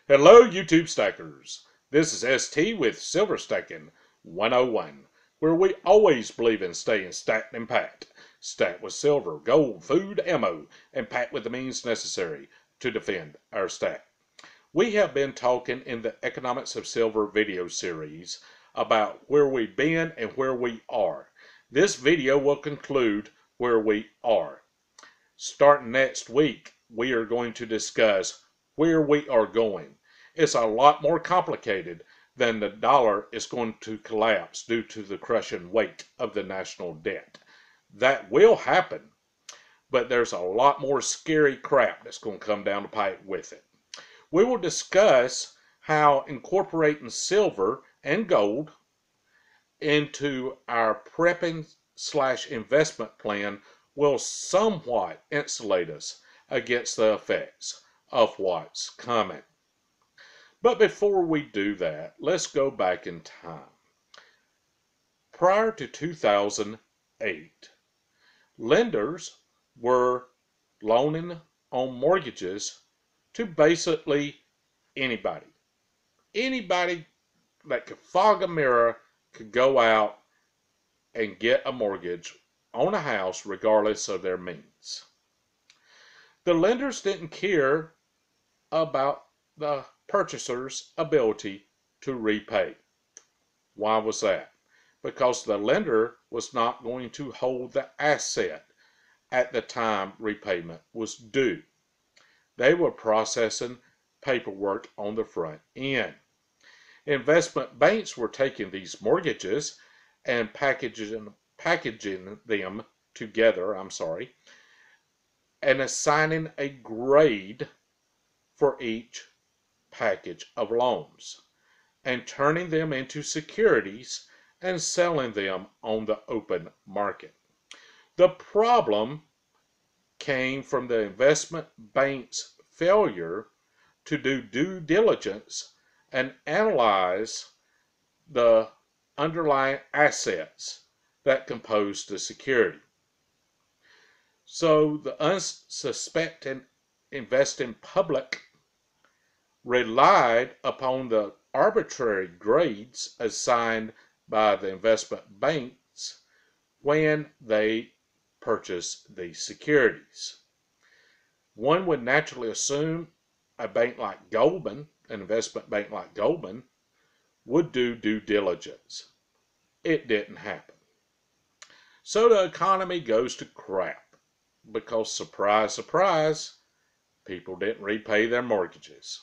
Hello, YouTube stackers. This is ST with Silver Stacking 101, where we always believe in staying stacked and packed. Stacked with silver, gold, food, ammo, and packed with the means necessary to defend our stack. We have been talking in the Economics of Silver video series about where we've been and where we are. This video will conclude where we are. Starting next week, we are going to discuss where we are going. It's a lot more complicated than the dollar is going to collapse due to the crushing weight of the national debt. That will happen, but there's a lot more scary crap that's going to come down the pipe with it. We will discuss how incorporating silver and gold into our prepping/investment plan will somewhat insulate us against the effects of what's coming. But before we do that, let's go back in time. Prior to 2008, lenders were loaning on mortgages to basically anybody. Anybody that could fog a mirror could go out and get a mortgage on a house regardless of their means. The lenders didn't care about the purchaser's ability to repay. Why was that? Because the lender was not going to hold the asset at the time repayment was due. They were processing paperwork on the front end. Investment banks were taking these mortgages and packaging them together, and assigning a grade for each package of loans and turning them into securities and selling them on the open market. The problem came from the investment bank's failure to do due diligence and analyze the underlying assets that compose the security. So the unsuspecting investing public relied upon the arbitrary grades assigned by the investment banks when they purchased these securities. One would naturally assume a bank like Goldman, an investment bank like Goldman, would do due diligence. It didn't happen. So the economy goes to crap because, surprise, surprise, people didn't repay their mortgages.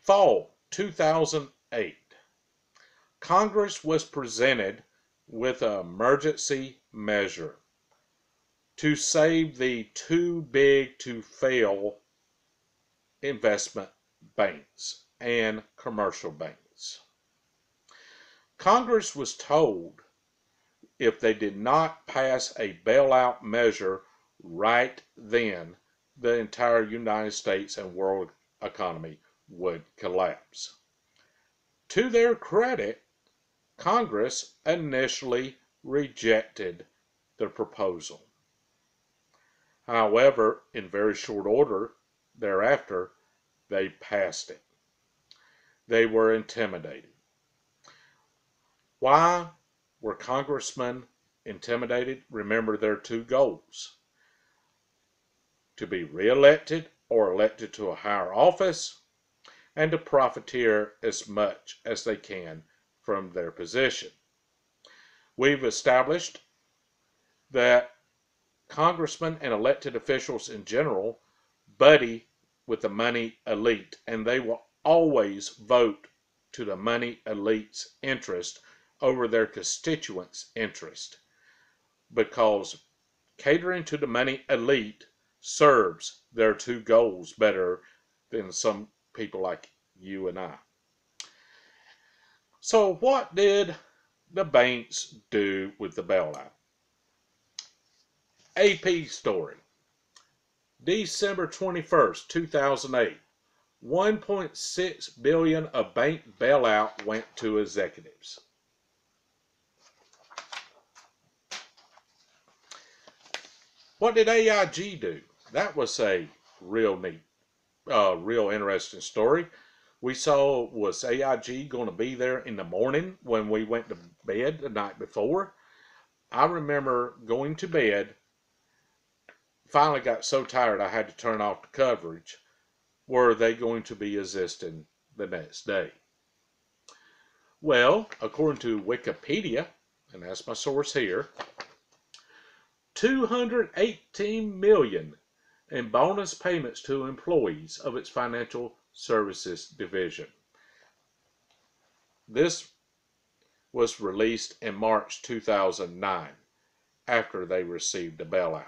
Fall 2008, Congress was presented with an emergency measure to save the too big to fail investment banks and commercial banks. Congress was told if they did not pass a bailout measure right then, the entire United States and world economy would collapse. To their credit, Congress initially rejected the proposal. However, in very short order thereafter, they passed it. They were intimidated. Why were congressmen intimidated? Remember their two goals: to be reelected or elected to a higher office, and to profiteer as much as they can from their position. We've established that congressmen and elected officials in general buddy with the money elite, and they will always vote to the money elite's interest over their constituents' interest, because catering to the money elite serves their two goals better than some people like you and I. So what did the banks do with the bailout? AP story. December 21st, 2008. $1.6 billion of bank bailout went to executives. What did AIG do? That was a real neat real interesting story. We saw, was AIG going to be there in the morning when we went to bed the night before? I remember going to bed, finally got so tired I had to turn off the coverage. Were they going to be existing the next day? Well, according to Wikipedia, and that's my source here, 218 million in bonus payments to employees of its financial services division. This was released in March 2009 after they received a bailout.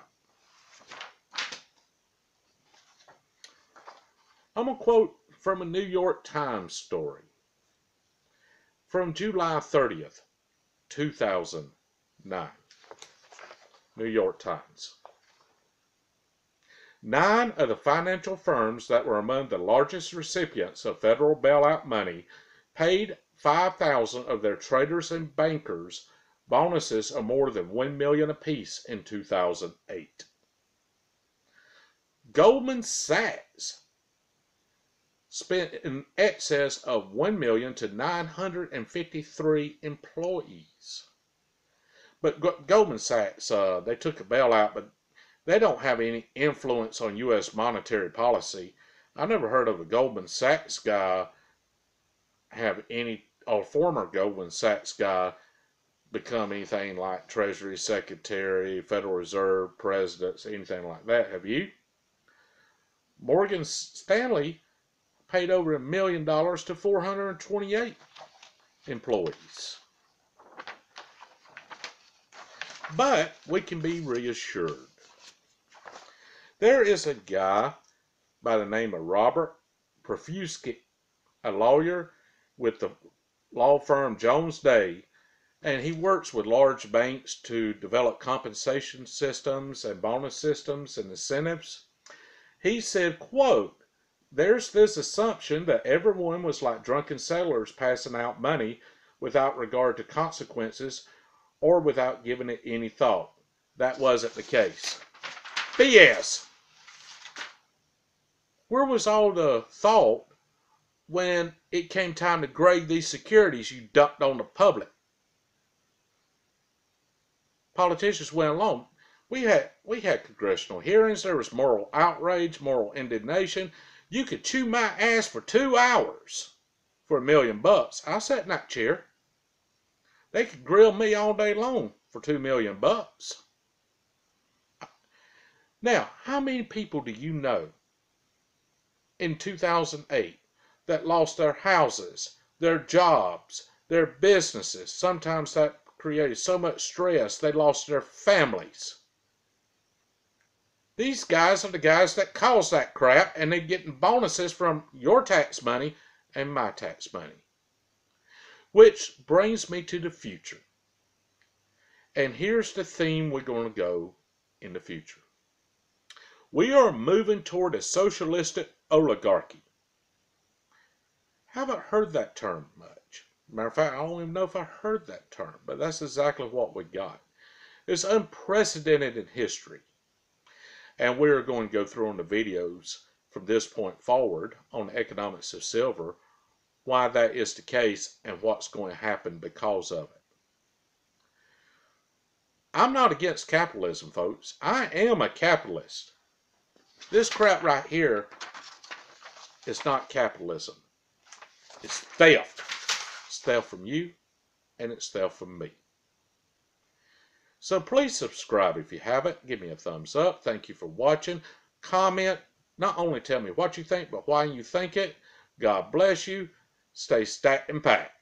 I'm going to quote from a New York Times story from July 30th, 2009. New York Times. 9 of the financial firms that were among the largest recipients of federal bailout money paid 5,000 of their traders and bankers bonuses of more than $1 million apiece in 2008. Goldman Sachs spent in excess of $1 million to 953 employees. But Goldman Sachs, they took a bailout, but they don't have any influence on U.S. monetary policy. I never heard of a Goldman Sachs guy have any, or former Goldman Sachs guy become anything like Treasury Secretary, Federal Reserve President, anything like that. Have you? Morgan Stanley paid over $1 million to 428 employees. But we can be reassured. There is a guy by the name of Robert Profusky, a lawyer with the law firm Jones Day, and he works with large banks to develop compensation systems and bonus systems and incentives. He said, quote, "There's this assumption that everyone was like drunken sailors passing out money without regard to consequences or without giving it any thought. That wasn't the case." BS. Where was all the thought when it came time to grade these securities you dumped on the public? Politicians went along. We had congressional hearings. There was moral outrage, moral indignation. You could chew my ass for 2 hours for $1 million. I sat in that chair. They could grill me all day long for $2 million. Now, how many people do you know in 2008 that lost their houses, their jobs, their businesses? Sometimes that created so much stress they lost their families. These guys are the guys that caused that crap, and they're getting bonuses from your tax money and my tax money. Which brings me to the future. And here's the theme we're going to go in the future. We are moving toward a socialistic oligarchy. Haven't heard that term much. Matter of fact, I don't even know if I heard that term, but that's exactly what we got. It's unprecedented in history. And we're going to go through on the videos from this point forward on the economics of silver, why that is the case and what's going to happen because of it. I'm not against capitalism, folks. I am a capitalist. This crap right here is not capitalism. It's theft. It's theft from you, and it's theft from me. So please subscribe if you haven't. Give me a thumbs up. Thank you for watching. Comment. Not only tell me what you think, but why you think it. God bless you. Stay stacked and packed.